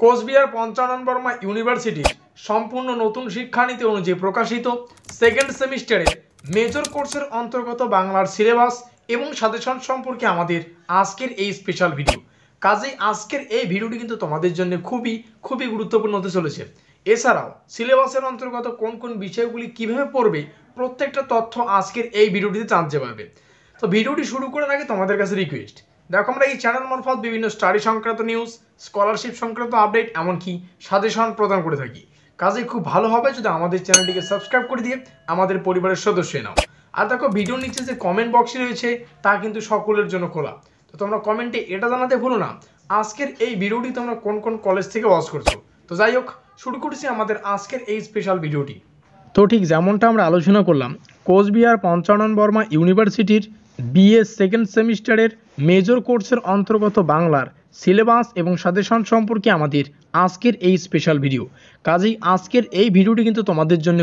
কোচবিহার পঞ্চানন বর্মা ইউনিভার্সিটির সম্পূর্ণ নতুন শিক্ষানীতি অনুযায়ী প্রকাশিত সেকেন্ড সেমিস্টারের মেজর কোর্সের অন্তর্গত বাংলার সিলেবাস এবং সাজেশন সম্পর্কে আমাদের আজকের এই স্পেশাল ভিডিও। কাজেই আজকের এই ভিডিওটি কিন্তু তোমাদের জন্য খুবই গুরুত্বপূর্ণ হতে চলেছে। এছাড়াও সিলেবাসের অন্তর্গত কোন কোন বিষয়গুলি কিভাবে পড়বে প্রত্যেকটা তথ্য আজকের এই ভিডিওটিতে জানতে পারবে। তো ভিডিওটি শুরু করার আগে তোমাদের কাছে রিকোয়েস্ট, দেখো আমরা এই চ্যানেল মারফত বিভিন্ন স্টাডি সংক্রান্ত নিউজ, স্কলারশিপ সংক্রান্ত আপডেট, এমনকি সাজেশন প্রদান করে থাকি। কাজে খুব ভালো হবে যদি আমাদের চ্যানেলটিকে সাবস্ক্রাইব করে দিয়ে আমাদের পরিবারের সদস্য নাও। আর দেখো ভিডিওর নিচে যে কমেন্ট বক্সটি রয়েছে তা কিন্তু সকলের জন্য খোলা। তো তোমরা কমেন্টে এটা জানাতে ভুলো না আজকের এই ভিডিওটি তোমরা কোন কোন কলেজ থেকে ওয়াচ করছো। তো যাই হোক, শুরু করছি আমাদের আজকের এই স্পেশাল ভিডিওটি। তো ঠিক যেমনটা আমরা আলোচনা করলাম, কোচবিহার পঞ্চানন বর্মা ইউনিভার্সিটির বিএ সেকেন্ড সেমিস্টারের মেজর কোর্সের অন্তর্গত বাংলার সিলেবাস এবং সাজেশন সম্পর্কে আমাদের আজকের এই স্পেশাল ভিডিও। কাজেই আজকের এই ভিডিওটি কিন্তু তোমাদের জন্য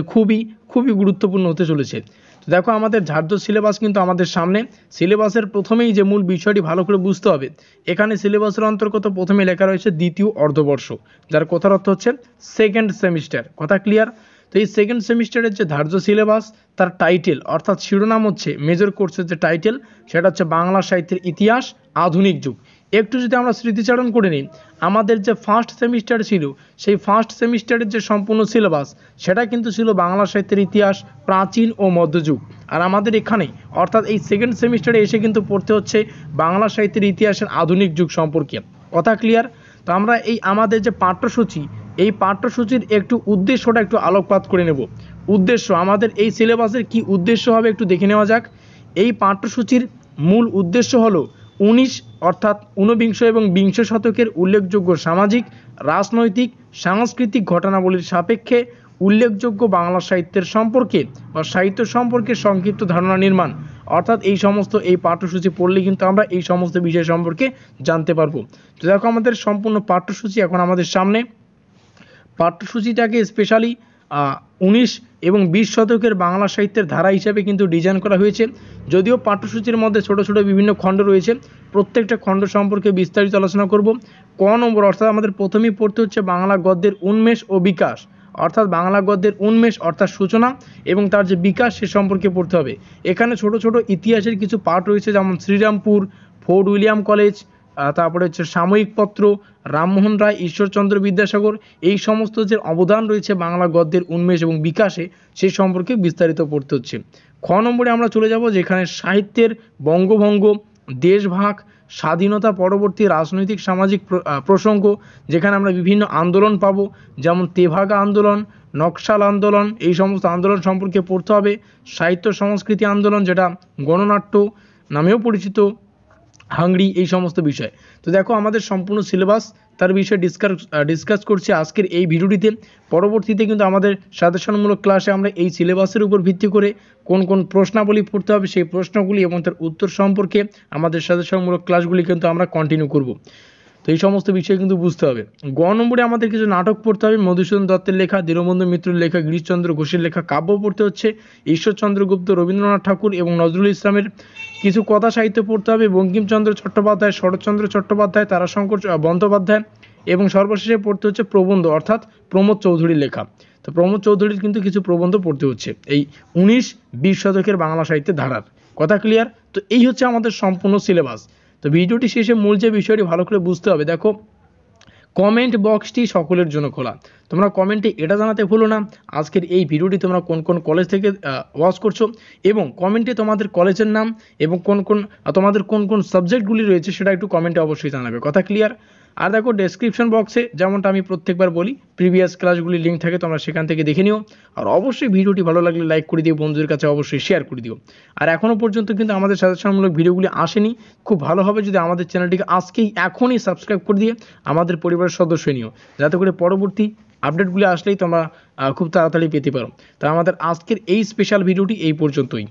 খুবই গুরুত্বপূর্ণ হতে চলেছে। তো দেখো আমাদের ধার্য সিলেবাস কিন্তু আমাদের সামনে। সিলেবাসের প্রথমেই যে মূল বিষয়টি ভালো করে বুঝতে হবে, এখানে সিলেবাসের অন্তর্গত প্রথমে লেখা রয়েছে দ্বিতীয় অর্ধবর্ষ, যার কথার অর্থ হচ্ছে সেকেন্ড সেমিস্টার। কথা ক্লিয়ার? তো এই সেকেন্ড সেমিস্টারের যে ধার্য সিলেবাস, তার টাইটেল অর্থাৎ শিরোনাম হচ্ছে মেজর কোর্সের যে টাইটেল সেটা হচ্ছে বাংলা সাহিত্যের ইতিহাস আধুনিক যুগ। একটু যদি আমরা স্মৃতিচারণ করে নিই, আমাদের যে ফার্স্ট সেমিস্টার ছিল সেই ফার্স্ট সেমিস্টারের যে সম্পূর্ণ সিলেবাস সেটা কিন্তু ছিল বাংলা সাহিত্যের ইতিহাস প্রাচীন ও মধ্যযুগ। আর আমাদের এখানে অর্থাৎ এই সেকেন্ড সেমিস্টারে এসে কিন্তু পড়তে হচ্ছে বাংলা সাহিত্যের ইতিহাসের আধুনিক যুগ সম্পর্কে। কথা ক্লিয়ার? তো আমরা এই আমাদের যে পাঠ্যসূচি, এই পাঠ্যসূচির একটু উদ্দেশ্যটা একটু আলোকপাত করে নেব। উদ্দেশ্য আমাদের এই সিলেবাসের কি উদ্দেশ্য হবে একটু দেখে নেওয়া যাক। এই পাঠ্যসূচির মূল উদ্দেশ্য হলো ঊনবিংশ এবং বিংশ শতকের উল্লেখযোগ্য সামাজিক, রাজনৈতিক, সাংস্কৃতিক ঘটনাবলীর সাপেক্ষে উল্লেখযোগ্য বাংলা সাহিত্যের সম্পর্কে বা সাহিত্য সম্পর্কে সংক্ষিপ্ত ধারণা নির্মাণ। অর্থাৎ এই পাঠ্যসূচি পড়লে কিন্তু আমরা এই সমস্ত বিষয় সম্পর্কে জানতে পারবো। তো দেখো আমাদের সম্পূর্ণ পাঠ্যসূচি এখন আমাদের সামনে। পাঠ্যসূচিটাকে স্পেশালি 19 এবং 20 শতকের বাংলা সাহিত্যের ধারা হিসাবে কিন্তু ডিজাইন করা হয়েছে। যদিও পাঠ্যসূচির মধ্যে ছোট বিভিন্ন খণ্ড রয়েছে, প্রত্যেকটা খণ্ড সম্পর্কে বিস্তারিত আলোচনা করব। ক নম্বর অর্থাৎ আমাদের প্রথমেই পড়তে হচ্ছে বাংলা গদ্যের উন্মেষ ও বিকাশ, অর্থাৎ বাংলা গদ্যের উন্মেষ অর্থাৎ সূচনা এবং তার যে বিকাশ সে সম্পর্কে পড়তে হবে। এখানে ছোট ইতিহাসের কিছু পাঠ রয়েছে, যেমন শ্রীরামপুর, ফোর্ট উইলিয়াম কলেজ, তারপরে হচ্ছে সাময়িক পত্র, রামমোহন রায়, ঈশ্বরচন্দ্র বিদ্যাসাগর, এই সমস্ত যে অবদান রয়েছে বাংলা গদ্যের উন্মেষ এবং বিকাশে সেই সম্পর্কে বিস্তারিত পড়তে হচ্ছে। খ নম্বরে আমরা চলে যাব, যেখানে সাহিত্যের বঙ্গভঙ্গ, দেশভাগ, স্বাধীনতা পরবর্তী রাজনৈতিক সামাজিক প্রসঙ্গ, যেখানে আমরা বিভিন্ন আন্দোলন পাবো, যেমন তেভাগা আন্দোলন, নকশাল আন্দোলন, এই সমস্ত আন্দোলন সম্পর্কে পড়তে হবে। সাহিত্য সংস্কৃতি আন্দোলন, যেটা গণনাট্য নামেও পরিচিত, হাংরি, এই সমস্ত বিষয়। তো দেখো আমাদের সম্পূর্ণ সিলেবাস তার বিষয়ে ডিসকাস করছি আজকের এই ভিডিওটিতে। পরবর্তীতে কিন্তু আমাদের সাজেশনমূলক ক্লাসে আমরা এই সিলেবাসের উপর ভিত্তি করে কোন কোন প্রশ্নাবলী পড়তে হবে সেই প্রশ্নগুলি এবং তার উত্তর সম্পর্কে আমাদের সাজেশনমূলক ক্লাসগুলি কিন্তু আমরা কন্টিনিউ করব। তো এই সমস্ত বিষয় কিন্তু বুঝতে হবে। গ নম্বরে আমাদের কিছু নাটক পড়তে হবে, মধুসূদন দত্তের লেখা, দীনবন্ধু মিত্রের লেখা, গিরিশচন্দ্র ঘোষের লেখা কাব্য পড়তে হচ্ছে, ঈশ্বরচন্দ্র গুপ্ত, রবীন্দ্রনাথ ঠাকুর এবং নজরুল ইসলামের কিছু কথা সাহিত্য পড়তে হবে, বঙ্কিমচন্দ্র চট্টোপাধ্যায়, শরৎচন্দ্র চট্টোপাধ্যায়, তারাশঙ্কর বন্দ্যোপাধ্যায় এবং সর্বশেষে পড়তে হচ্ছে প্রবন্ধ অর্থাৎ প্রমোদ চৌধুরীর লেখা। তো প্রমোদ চৌধুরীর কিন্তু কিছু প্রবন্ধ পড়তে হচ্ছে এই 19-20 শতকের বাংলা সাহিত্যের ধারার। কথা ক্লিয়ার? তো এই হচ্ছে আমাদের সম্পূর্ণ সিলেবাস। তো ভিডিওটি শেষে মূল যে বিষয়টি ভালো করে বুঝতে হবে, দেখো কমেন্ট বক্সটি সকলের জন্য খোলা। তোমরা কমেন্টে এটা জানাতে ভুলো না আজকের এই ভিডিওটি তোমরা কোন কোন কলেজ থেকে ওয়াচ করছো, এবং কমেন্টে তোমাদের কলেজের নাম এবং তোমাদের কোন কোন সাবজেক্টগুলি রয়েছে সেটা একটু কমেন্টে অবশ্যই জানাবে। কথা ক্লিয়ার? আর দেখো ডেসক্রিপশন বক্সে যেমনটা আমি প্রত্যেকবার বলি প্রিভিয়াস ক্লাসগুলির লিঙ্ক থাকে, তোমরা সেখান থেকে দেখে নিও। আর অবশ্যই ভিডিওটি ভালো লাগলে লাইক করে দিও, বন্ধুদের কাছে অবশ্যই শেয়ার করে দিও। আর এখনও পর্যন্ত কিন্তু আমাদের সাজেশনমূলক ভিডিওগুলি আসেনি, খুব ভালো হবে যদি আমাদের চ্যানেলটিকে এখনই সাবস্ক্রাইব করে দিয়ে আমাদের পরিবারের সদস্য নিও, যাতে করে পরবর্তী আপডেটগুলি আসলেই তোমরা খুব তাড়াতাড়ি পেতে পারো। তো আমাদের আজকের এই স্পেশাল ভিডিওটি এই পর্যন্তই।